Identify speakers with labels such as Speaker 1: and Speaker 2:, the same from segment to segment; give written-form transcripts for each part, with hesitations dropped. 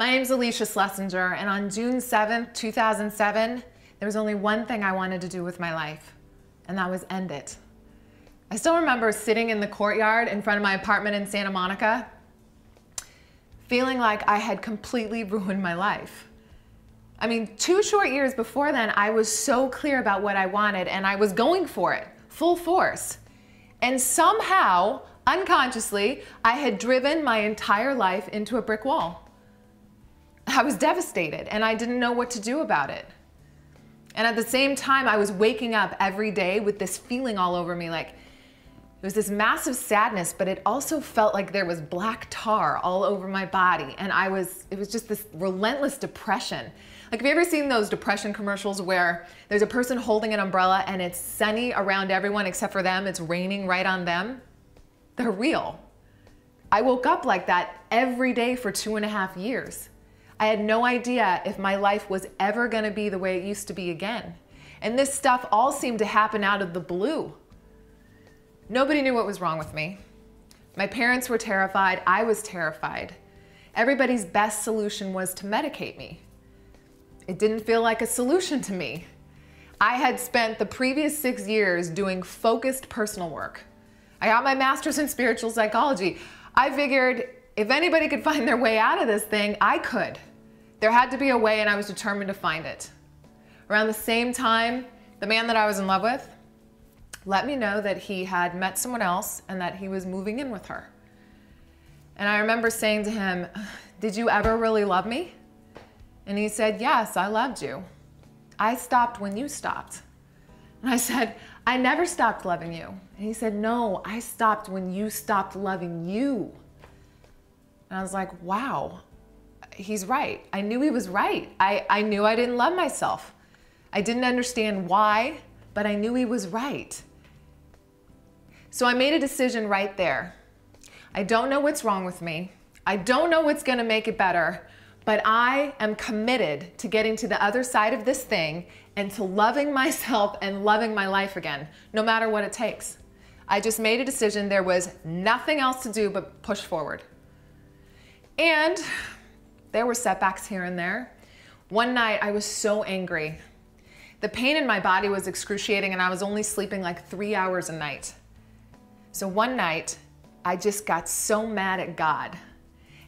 Speaker 1: My name's Alycia Schlesinger, and on June 7th, 2007, there was only one thing I wanted to do with my life, and that was end it. I still remember sitting in the courtyard in front of my apartment in Santa Monica, feeling like I had completely ruined my life. I mean, 2 short years before then, I was so clear about what I wanted, and I was going for it, full force. And somehow, unconsciously, I had driven my entire life into a brick wall. I was devastated, and I didn't know what to do about it. And at the same time, I was waking up every day with this feeling all over me, like it was this massive sadness, but it also felt like there was black tar all over my body. And it was just this relentless depression. Like, have you ever seen those depression commercials where there's a person holding an umbrella and it's sunny around everyone except for them, it's raining right on them? They're real. I woke up like that every day for 2.5 years. I had no idea if my life was ever gonna be the way it used to be again. And this stuff all seemed to happen out of the blue. Nobody knew what was wrong with me. My parents were terrified, I was terrified. Everybody's best solution was to medicate me. It didn't feel like a solution to me. I had spent the previous 6 years doing focused personal work. I got my master's in spiritual psychology. I figured if anybody could find their way out of this thing, I could. There had to be a way, and I was determined to find it. Around the same time, the man that I was in love with let me know that he had met someone else and that he was moving in with her. And I remember saying to him, "Did you ever really love me?" And he said, "Yes, I loved you. I stopped when you stopped." And I said, "I never stopped loving you." And he said, "No, I stopped when you stopped loving you." And I was like, wow, he's right. I knew he was right. I knew I didn't love myself. I didn't understand why, but I knew he was right. So I made a decision right there. I don't know what's wrong with me. I don't know what's gonna make it better, but I am committed to getting to the other side of this thing and to loving myself and loving my life again, no matter what it takes. I just made a decision. There was nothing else to do but push forward. And there were setbacks here and there. One night I was so angry. The pain in my body was excruciating, and I was only sleeping like 3 hours a night. So one night I just got so mad at God,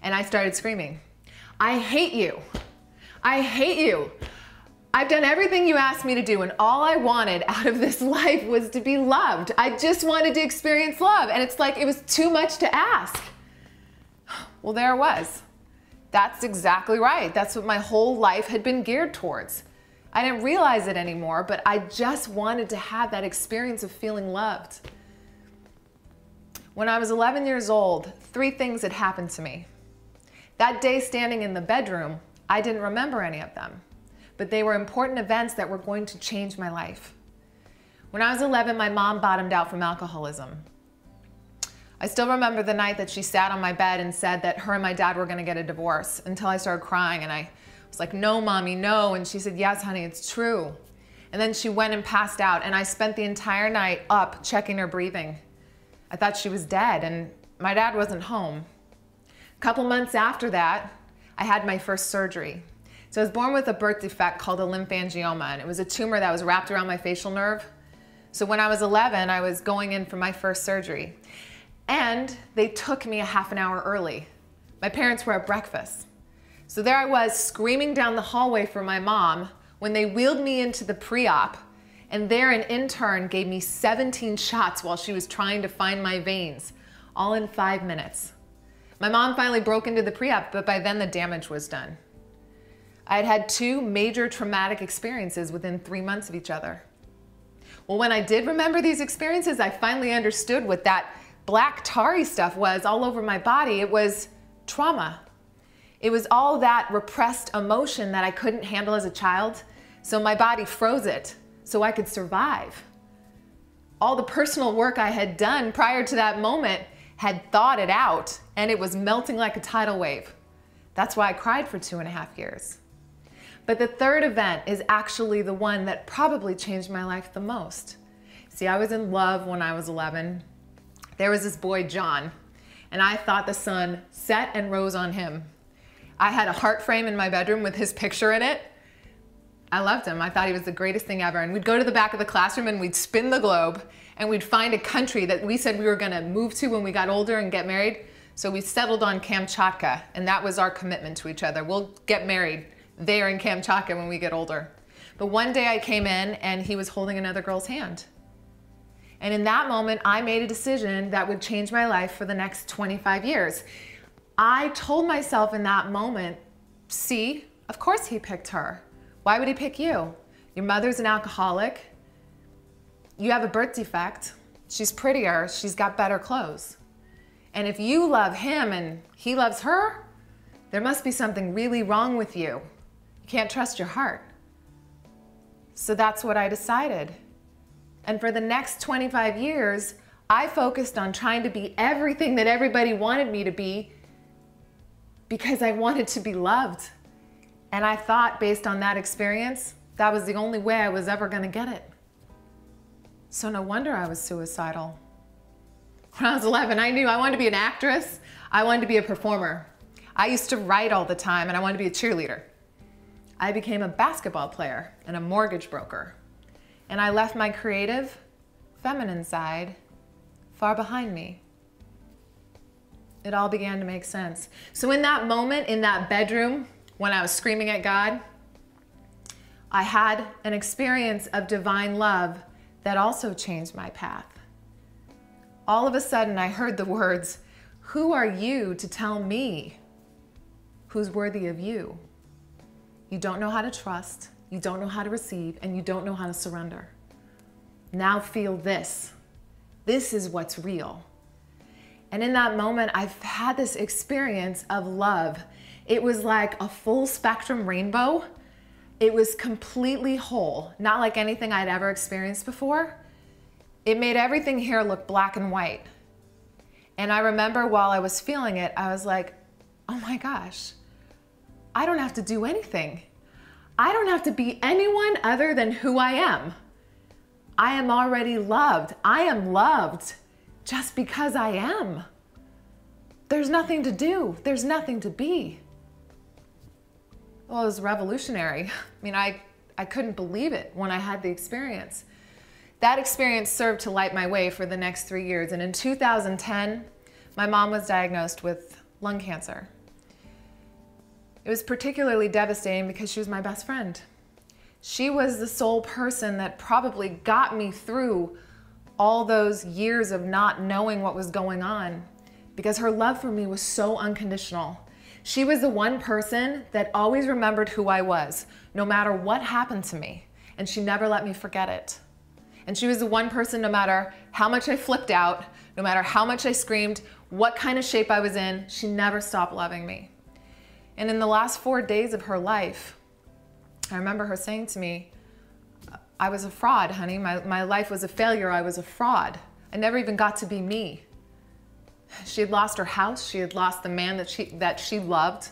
Speaker 1: and I started screaming, "I hate you. I hate you. I've done everything you asked me to do, and all I wanted out of this life was to be loved. I just wanted to experience love, and it's like it was too much to ask." Well, there it was. That's exactly right. That's what my whole life had been geared towards. I didn't realize it anymore, but I just wanted to have that experience of feeling loved. When I was 11 years old, 3 things had happened to me. That day standing in the bedroom, I didn't remember any of them, but they were important events that were going to change my life. When I was 11, my mom bottomed out from alcoholism. I still remember the night that she sat on my bed and said that her and my dad were gonna get a divorce, until I started crying, and I was like, "No, Mommy, no." And she said, "Yes, honey, it's true." And then she went and passed out, and I spent the entire night up checking her breathing. I thought she was dead, and my dad wasn't home. A couple months after that, I had my first surgery. So I was born with a birth defect called a lymphangioma, and it was a tumor that was wrapped around my facial nerve. So when I was 11, I was going in for my first surgery. And they took me a half an hour early. My parents were at breakfast. So there I was screaming down the hallway for my mom when they wheeled me into the pre-op, and there an intern gave me 17 shots while she was trying to find my veins, all in 5 minutes. My mom finally broke into the pre-op, but by then the damage was done. I had had 2 major traumatic experiences within 3 months of each other. Well, when I did remember these experiences, I finally understood what that black tarry stuff was all over my body. It was trauma. It was all that repressed emotion that I couldn't handle as a child, so my body froze it so I could survive. All the personal work I had done prior to that moment had thawed it out, and it was melting like a tidal wave. That's why I cried for 2.5 years. But the third event is actually the one that probably changed my life the most. See, I was in love when I was 11. There was this boy, John, and I thought the sun set and rose on him. I had a heart frame in my bedroom with his picture in it. I loved him. I thought he was the greatest thing ever. And we'd go to the back of the classroom and we'd spin the globe and we'd find a country that we said we were gonna move to when we got older and get married. So we settled on Kamchatka, and that was our commitment to each other. We'll get married there in Kamchatka when we get older. But one day I came in and he was holding another girl's hand. And in that moment, I made a decision that would change my life for the next 25 years. I told myself in that moment, see, of course he picked her. Why would he pick you? Your mother's an alcoholic. You have a birth defect. She's prettier. She's got better clothes. And if you love him and he loves her, there must be something really wrong with you. You can't trust your heart. So that's what I decided. And for the next 25 years, I focused on trying to be everything that everybody wanted me to be because I wanted to be loved. And I thought, based on that experience, that was the only way I was ever going to get it. So no wonder I was suicidal. When I was 11, I knew I wanted to be an actress. I wanted to be a performer. I used to write all the time, and I wanted to be a cheerleader. I became a basketball player and a mortgage broker. And I left my creative, feminine side far behind me. It all began to make sense. So in that moment, in that bedroom, when I was screaming at God, I had an experience of divine love that also changed my path. All of a sudden, I heard the words, "Who are you to tell me who's worthy of you? You don't know how to trust, you don't know how to receive, and you don't know how to surrender. Now feel this. This is what's real." And in that moment, I've had this experience of love. It was like a full spectrum rainbow. It was completely whole, not like anything I'd ever experienced before. It made everything here look black and white. And I remember while I was feeling it, I was like, oh my gosh, I don't have to do anything. I don't have to be anyone other than who I am. I am already loved. I am loved just because I am. There's nothing to do. There's nothing to be. Well, it was revolutionary. I mean, I couldn't believe it when I had the experience. That experience served to light my way for the next 3 years. And in 2010, my mom was diagnosed with lung cancer. It was particularly devastating because she was my best friend. She was the sole person that probably got me through all those years of not knowing what was going on because her love for me was so unconditional. She was the one person that always remembered who I was, no matter what happened to me, and she never let me forget it. And she was the one person, no matter how much I flipped out, no matter how much I screamed, what kind of shape I was in, she never stopped loving me. And in the last 4 days of her life, I remember her saying to me, I was a fraud, honey. My life was a failure. I was a fraud. I never even got to be me. She had lost her house. She had lost the man that she loved.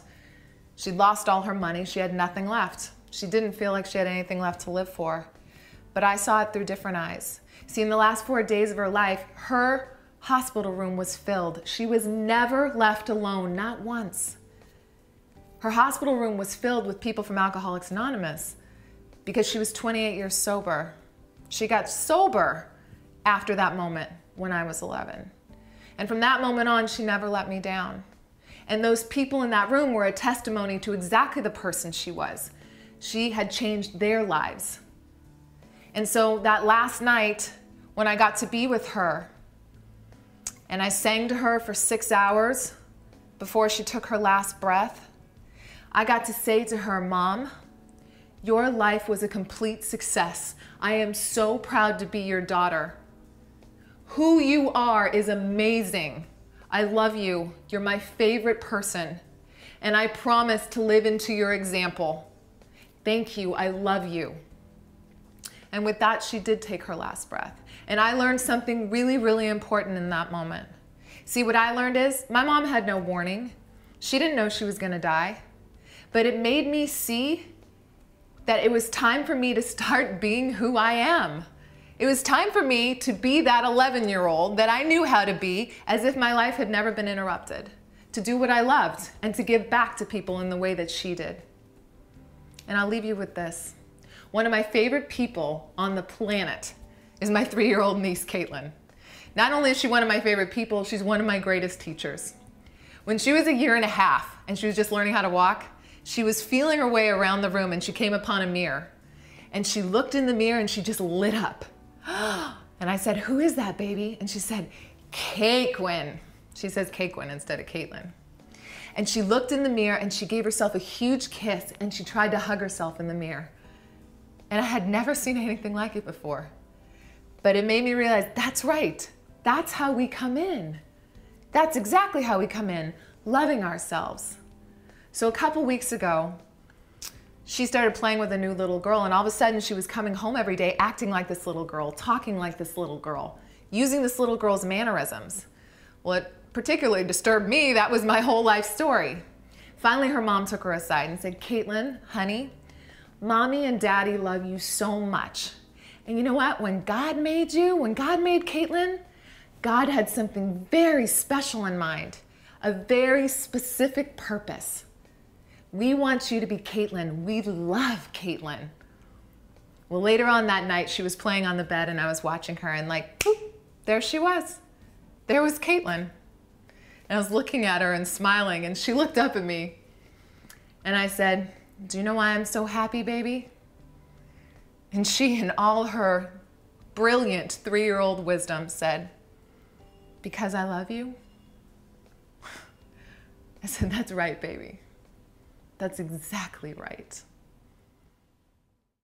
Speaker 1: She'd lost all her money. She had nothing left. She didn't feel like she had anything left to live for. But I saw it through different eyes. See, in the last 4 days of her life, her hospital room was filled. She was never left alone, not once. Her hospital room was filled with people from Alcoholics Anonymous because she was 28 years sober. She got sober after that moment when I was 11. And from that moment on, she never let me down. And those people in that room were a testimony to exactly the person she was. She had changed their lives. And so that last night, when I got to be with her, and I sang to her for 6 hours before she took her last breath, I got to say to her, Mom, your life was a complete success. I am so proud to be your daughter. Who you are is amazing. I love you. You're my favorite person. And I promise to live into your example. Thank you. I love you. And with that, she did take her last breath. And I learned something really, really important in that moment. See, what I learned is my mom had no warning. She didn't know she was going to die. But it made me see that it was time for me to start being who I am. It was time for me to be that 11-year-old that I knew how to be, as if my life had never been interrupted. to do what I loved and to give back to people in the way that she did. And I'll leave you with this. One of my favorite people on the planet is my 3-year-old niece, Caitlin. Not only is she one of my favorite people, she's one of my greatest teachers. When she was 1.5 years and she was just learning how to walk, she was feeling her way around the room and she came upon a mirror. And she looked in the mirror and she just lit up. And I said, "Who is that, baby?" And she said, "Cakewen." She says Cakewen instead of Caitlin. And she looked in the mirror and she gave herself a huge kiss and she tried to hug herself in the mirror. And I had never seen anything like it before. But it made me realize, that's right. That's how we come in. That's exactly how we come in, loving ourselves. So a couple weeks ago, she started playing with a new little girl, and all of a sudden she was coming home every day acting like this little girl, talking like this little girl, using this little girl's mannerisms. Well, it particularly disturbed me. That was my whole life story. Finally, her mom took her aside and said, "Caitlin, honey, Mommy and Daddy love you so much. And you know what? When God made you, when God made Caitlin, God had something very special in mind, a very specific purpose. We want you to be Caitlin. We love Caitlin." Well, later on that night, she was playing on the bed and I was watching her and like, boop, there she was. There was Caitlin. And I was looking at her and smiling and she looked up at me and I said, "Do you know why I'm so happy, baby?" And she, in all her brilliant 3-year-old wisdom, said, "Because I love you." I said, "That's right, baby. That's exactly right."